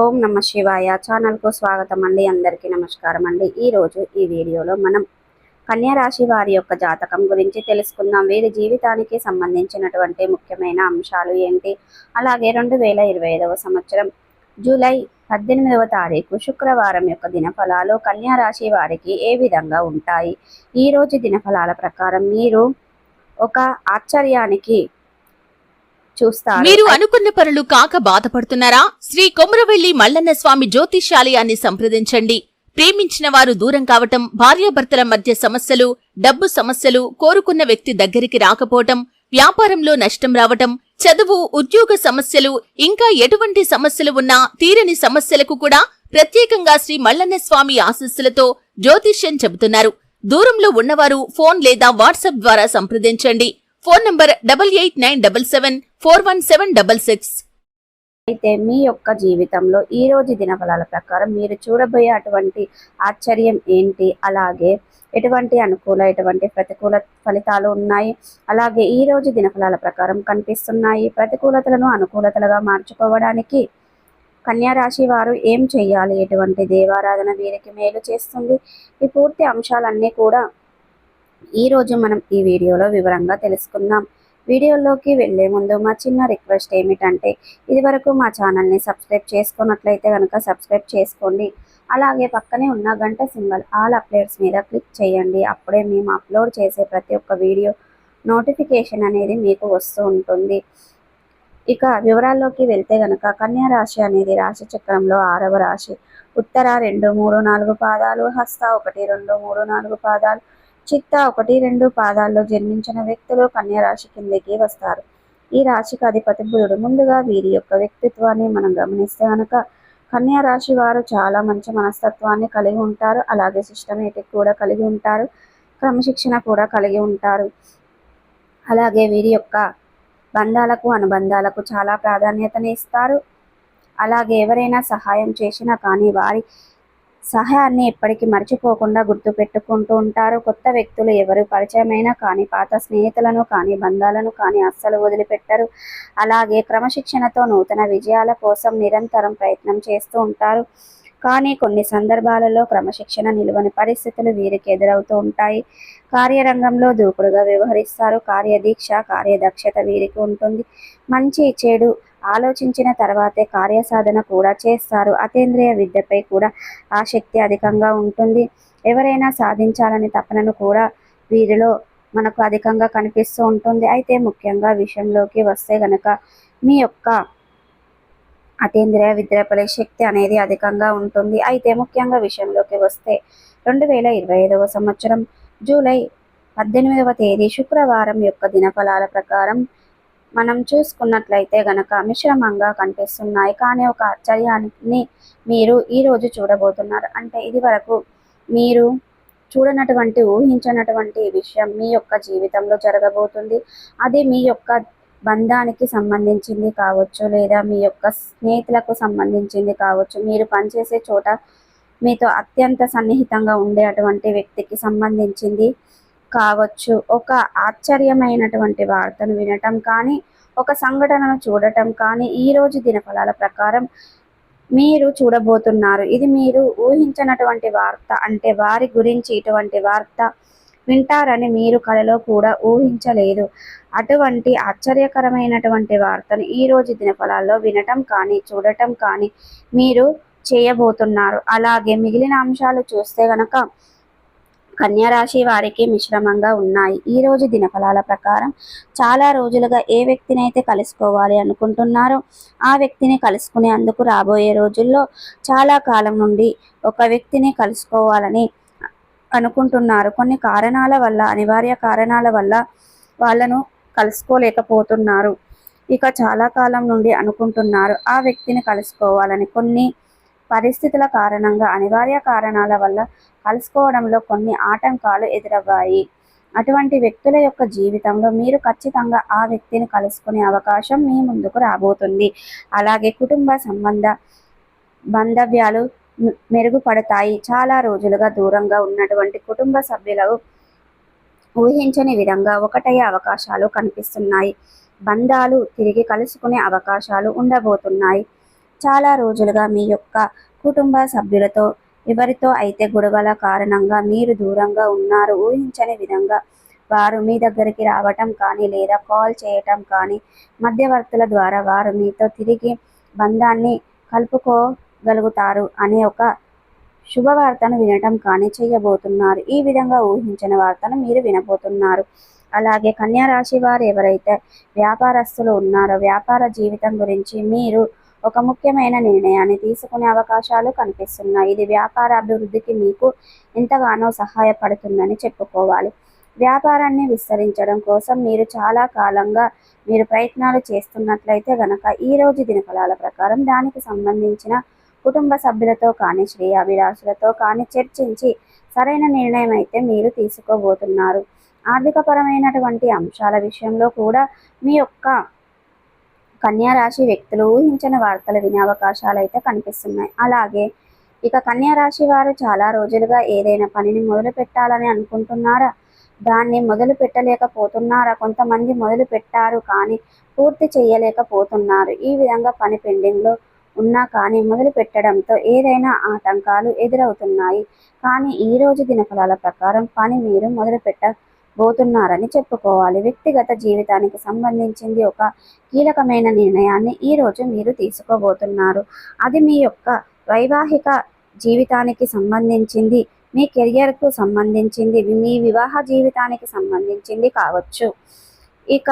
ఓం నమ శివాయ ఛానల్కు స్వాగతం అండి. అందరికీ నమస్కారం అండి. ఈరోజు ఈ వీడియోలో మనం కన్యా రాశి వారి యొక్క జాతకం గురించి తెలుసుకుందాం. వీరి జీవితానికి సంబంధించినటువంటి ముఖ్యమైన అంశాలు ఏంటి, అలాగే 2025వ సంవత్సరం జూలై 18వ తారీఖు శుక్రవారం యొక్క దినఫలాలు కన్యా రాశి వారికి ఏ విధంగా ఉంటాయి. ఈరోజు దినఫలాల ప్రకారం మీరు ఒక ఆశ్చర్యానికి చూస్తారు. మీరు అనుకున్న పనులు కాక బాధపడుతున్నారా? శ్రీ కొమురవెల్లి మల్లన్న స్వామి జ్యోతిష్యాలయాన్ని సంప్రదించండి. ప్రేమించిన వారు దూరం కావటం, భార్యాభర్తల మధ్య సమస్యలు, డబ్బు సమస్యలు, కోరుకున్న వ్యక్తి దగ్గరికి రాకపోవటం, వ్యాపారంలో నష్టం రావటం, చదువు, ఉద్యోగ సమస్యలు, ఇంకా ఎటువంటి సమస్యలు ఉన్నా తీరని సమస్యలకు కూడా ప్రత్యేకంగా శ్రీ మల్లన్న స్వామి ఆశీస్సులతో జ్యోతిష్యం చెబుతున్నారు. దూరంలో ఉన్నవారు ఫోన్ లేదా వాట్సాప్ ద్వారా సంప్రదించండి. Phone number 8897741766. అయితే మీ యొక్క జీవితంలో ఈ రోజు దినఫలాల ప్రకారం మీరు చూడబోయే అటువంటి ఆశ్చర్యం ఏంటి, అలాగే ఎటువంటి అనుకూల ఎటువంటి ప్రతికూల ఫలితాలు ఉన్నాయి, అలాగే ఈ రోజు దినఫలాల ప్రకారం కనిపిస్తున్నాయి. ప్రతికూలతలను అనుకూలతలుగా మార్చుకోవడానికి కన్యా రాశి వారు ఏం చేయాలి, ఎటువంటి దేవారాధన వీరికి మేలు చేస్తుంది, ఈ పూర్తి అంశాలన్నీ కూడా ఈరోజు మనం ఈ వీడియోలో వివరంగా తెలుసుకుందాం. వీడియోలోకి వెళ్లే ముందు మా చిన్న రిక్వెస్ట్ ఏమిటంటే, ఇదివరకు మా ఛానల్ని సబ్స్క్రైబ్ చేసుకున్నట్లయితే కనుక సబ్స్క్రైబ్ చేసుకోండి. అలాగే పక్కనే ఉన్న గంట సింబల్ ఆల్ అప్డేట్స్ మీద క్లిక్ చేయండి. అప్పుడే మేము అప్లోడ్ చేసే ప్రతి ఒక్క వీడియో నోటిఫికేషన్ అనేది మీకు వస్తూ ఉంటుంది. ఇక వివరాల్లోకి వెళ్తే కనుక కన్యా రాశి అనేది రాశి చక్రంలో 6వ రాశి. ఉత్తర 2, 3, 4 పాదాలు, హస్త 1, 2, 3, 4 పాదాలు, చిత్త 1, 2 పాదాల్లో జన్మించిన వ్యక్తులు కన్యా రాశి కిందకి వస్తారు. ఈ రాశికి అధిపతి బుధుడు. ముందుగా వీరి యొక్క వ్యక్తిత్వాన్ని మనం గమనిస్తే కనుక కన్యా రాశి వారు చాలా మంచి మనస్తత్వాన్ని కలిగి ఉంటారు. అలాగే సిస్టమేటిక్ కూడా కలిగి ఉంటారు, క్రమశిక్షణ కూడా కలిగి ఉంటారు. అలాగే వీరి యొక్క బంధాలకు అనుబంధాలకు చాలా ప్రాధాన్యతని ఇస్తారు. అలాగే ఎవరైనా సహాయం చేసినా కానీ వారి సహాయాన్ని ఎప్పటికీ మర్చిపోకుండా గుర్తుపెట్టుకుంటూ ఉంటారు. కొత్త వ్యక్తులు ఎవరు పరిచయమైనా కానీ పాత స్నేహితులను కానీ బంధాలను కానీ అస్సలు వదిలిపెట్టరు. అలాగే క్రమశిక్షణతో నూతన విజయాల కోసం నిరంతరం ప్రయత్నం చేస్తూ ఉంటారు. కానీ కొన్ని సందర్భాలలో క్రమశిక్షణ నిలువని పరిస్థితులు వీరికి ఎదురవుతూ ఉంటాయి. కార్యరంగంలో దూకుడుగా వ్యవహరిస్తారు. కార్యదీక్ష కార్యదక్షత వీరికి ఉంటుంది. మంచి చెడు ఆలోచించిన తర్వాతే కార్యసాధన కూడా చేస్తారు. అతీంద్రియ విద్యపై కూడా ఆసక్తి అధికంగా ఉంటుంది. ఎవరైనా సాధించాలని తపనను కూడా వీరిలో మనకు అధికంగా కనిపిస్తూ ఉంటుంది. అయితే ముఖ్యంగా విషయంలోకి వస్తే గనక మీ యొక్క అతీంద్రియ విద్యపై శక్తి అనేది అధికంగా ఉంటుంది. అయితే ముఖ్యంగా విషయంలోకి వస్తే 2025వ సంవత్సరం జూలై 18వ తేదీ శుక్రవారం యొక్క దినఫలాల ప్రకారం మనం చూసుకున్నట్లయితే గనక మిశ్రమంగా కనిపిస్తున్నాయి. కానీ ఒక ఆశ్చర్యాన్ని మీరు ఈరోజు చూడబోతున్నారు. అంటే ఇది వరకు మీరు చూడనటువంటి ఊహించినటువంటి విషయం మీ యొక్క జీవితంలో జరగబోతుంది. అది మీ యొక్క బంధానికి సంబంధించింది కావచ్చు, లేదా మీ యొక్క స్నేహితులకు సంబంధించింది కావచ్చు, మీరు పనిచేసే చోట మీతో అత్యంత సన్నిహితంగా ఉండే అటువంటి వ్యక్తికి సంబంధించింది కావచ్చు. ఒక ఆశ్చర్యమైనటువంటి వార్తను వినటం కానీ, ఒక సంఘటనను చూడటం కానీ ఈరోజు దినఫలాల ప్రకారం మీరు చూడబోతున్నారు. ఇది మీరు ఊహించినటువంటి వార్త. అంటే వారి గురించి ఇటువంటి వార్త వింటారని మీరు కలలో కూడా ఊహించలేదు. అటువంటి ఆశ్చర్యకరమైనటువంటి వార్తను ఈరోజు దినఫలాల్లో వినటం కానీ చూడటం కానీ మీరు చేయబోతున్నారు. అలాగే మిగిలిన అంశాలు చూస్తే గనక కన్యా రాశి వారికి మిశ్రమంగా ఉన్నాయి. ఈ రోజు దినఫలాల ప్రకారం చాలా రోజులుగా ఏ వ్యక్తినైతే కలుసుకోవాలి అనుకుంటున్నారో ఆ వ్యక్తిని కలుసుకునేందుకు రాబోయే రోజుల్లో చాలా కాలం నుండి ఒక వ్యక్తిని కలుసుకోవాలని అనుకుంటున్నారు. కొన్ని కారణాల వల్ల, అనివార్య కారణాల వల్ల వాళ్ళను కలుసుకోలేకపోతున్నారు. ఇక చాలా కాలం నుండి అనుకుంటున్నారు ఆ వ్యక్తిని కలుసుకోవాలని. కొన్ని పరిస్థితుల కారణంగా, అనివార్య కారణాల వల్ల కలుసుకోవడంలో కొన్ని ఆటంకాలు ఎదురవ్వాయి. అటువంటి వ్యక్తుల యొక్క జీవితంలో మీరు ఖచ్చితంగా ఆ వ్యక్తిని కలుసుకునే అవకాశం మీ ముందుకు రాబోతుంది. అలాగే కుటుంబ బాంధవ్యాలు మెరుగుపడతాయి. చాలా రోజులుగా దూరంగా ఉన్నటువంటి కుటుంబ సభ్యులు ఊహించని విధంగా ఒకటయ్యే అవకాశాలు కనిపిస్తున్నాయి. బంధాలు తిరిగి కలుసుకునే అవకాశాలు ఉండబోతున్నాయి. చాలా రోజులుగా మీ యొక్క కుటుంబ సభ్యులతో ఎవరితో అయితే గొడవల కారణంగా మీరు దూరంగా ఉన్నారు, ఊహించని విధంగా వారు మీ దగ్గరికి రావటం కానీ లేదా కాల్ చేయటం కానీ, మధ్యవర్తుల ద్వారా వారు మీతో తిరిగి బంధాన్ని కలుపుకోగలుగుతారు అనే ఒక శుభవార్తను వినటం కానీ చేయబోతున్నారు. ఈ విధంగా ఊహించిన వార్తను మీరు వినబోతున్నారు. అలాగే కన్యా రాశి వారు ఎవరైతే వ్యాపారస్తులు ఉన్నారో వ్యాపార జీవితం గురించి మీరు ఒక ముఖ్యమైన నిర్ణయాన్ని తీసుకునే అవకాశాలు కనిపిస్తున్నాయి. ఇది వ్యాపార అభివృద్ధికి మీకు ఎంతగానో సహాయపడుతుందని చెప్పుకోవాలి. వ్యాపారాన్ని విస్తరించడం కోసం మీరు చాలా కాలంగా ప్రయత్నాలు చేస్తున్నట్లయితే గనక ఈ రోజు దినఫలాల ప్రకారం దానికి సంబంధించిన కుటుంబ సభ్యులతో కానీ శ్రేయాభిలాషులతో కానీ చర్చించి సరైన నిర్ణయం అయితే మీరు తీసుకోబోతున్నారు. ఆర్థికపరమైనటువంటి అంశాల విషయంలో కూడా మీ యొక్క కన్యా రాశి వ్యక్తులు ఊహించని వార్తలు వినే అవకాశాలు అయితే కనిపిస్తున్నాయి. అలాగే ఇక కన్యా రాశి వారు చాలా రోజులుగా ఏదైనా పనిని మొదలు పెట్టాలని అనుకుంటున్నారా, దాన్ని మొదలు పెట్టలేకపోతున్నారా, కొంతమంది మొదలు పెట్టారు కానీ పూర్తి చేయలేకపోతున్నారు. ఈ విధంగా పని పెండింగ్లో ఉన్నా కానీ మొదలు పెట్టడంతో ఏదైనా ఆటంకాలు ఎదురవుతున్నాయి. కానీ ఈ రోజు దినఫలాల ప్రకారం పని మీరు మొదలు పెట్టబోతున్నారని చెప్పుకోవాలి. వ్యక్తిగత జీవితానికి సంబంధించింది ఒక కీలకమైన నిర్ణయాన్ని ఈ రోజు మీరు తీసుకోబోతున్నారు. అది మీ యొక్క వైవాహిక జీవితానికి సంబంధించింది, మీ కెరియర్కు సంబంధించింది, మీ వివాహ జీవితానికి సంబంధించింది కావచ్చు. ఇక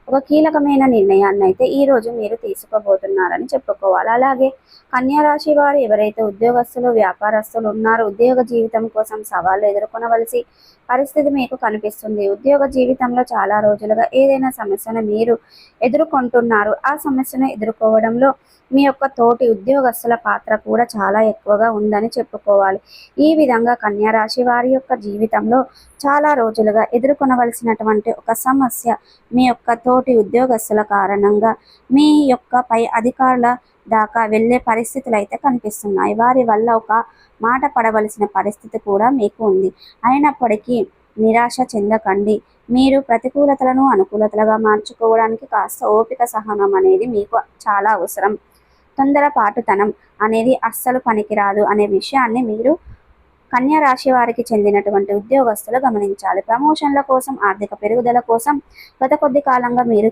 ఒక కీలకమైన నిర్ణయాన్ని అయితే ఈ రోజు మీరు తీసుకోబోతున్నారని చెప్పుకోవాలి. అలాగే కన్యా రాశి వారు ఎవరైతే ఉద్యోగస్తులు వ్యాపారస్తులు ఉన్నారో ఉద్యోగ జీవితం కోసం సవాళ్ళు ఎదుర్కొనవలసి పరిస్థితి మీకు కనిపిస్తుంది. ఉద్యోగ జీవితంలో చాలా రోజులుగా ఏదైనా సమస్యను మీరు ఎదుర్కొంటున్నారు. ఆ సమస్యను ఎదుర్కోవడంలో మీ యొక్క తోటి ఉద్యోగస్తుల పాత్ర కూడా చాలా ఎక్కువగా ఉందని చెప్పుకోవాలి. ఈ విధంగా కన్యా రాశి వారి యొక్క జీవితంలో చాలా రోజులుగా ఎదుర్కొనవలసినటువంటి ఒక సమస్య మీ యొక్క తోటి ఉద్యోగస్తుల కారణంగా మీ యొక్క పై అధికారుల దాకా వెళ్ళే పరిస్థితులు అయితే కనిపిస్తున్నాయి. వారి వల్ల ఒక మాట పడవలసిన పరిస్థితి కూడా మీకు ఉంది. అయినప్పటికీ నిరాశ చెందకండి. మీరు ప్రతికూలతలను అనుకూలతలుగా మార్చుకోవడానికి కాస్త ఓపిక సహనం అనేది మీకు చాలా అవసరం. తొందరపాటుతనం అనేది అస్సలు పనికిరాదు అనే విషయాన్ని మీరు కన్యా రాశి వారికి చెందినటువంటి ఉద్యోగస్తులు గమనించాలి. ప్రమోషన్ల కోసం, ఆర్థిక పెరుగుదల కోసం గత కొద్ది కాలంగా మీరు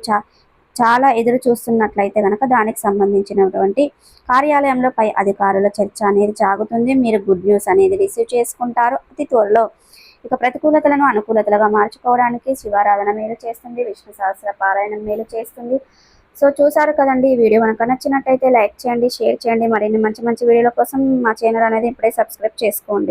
చాలా ఎదురు చూస్తున్నట్లయితే కనుక దానికి సంబంధించినటువంటి కార్యాలయంలో పై అధికారుల చర్చ అనేది సాగుతుంది. మీరు గుడ్ న్యూస్ అనేది రిసీవ్ చేసుకుంటారు అతి త్వరలో. ఇక ప్రతికూలతలను అనుకూలతలుగా మార్చుకోవడానికి శివారాధన మేలు చేస్తుంది, విష్ణు సహస్ర పారాయణం మేలు చేస్తుంది. సో చూసారు కదండి, ఈ వీడియో కనుక నచ్చినట్టయితే లైక్ చేయండి, షేర్ చేయండి. మరిన్ని మంచి మంచి వీడియోల కోసం మా ఛానల్ అనేది ఇప్పుడే సబ్స్క్రైబ్ చేసుకోండి.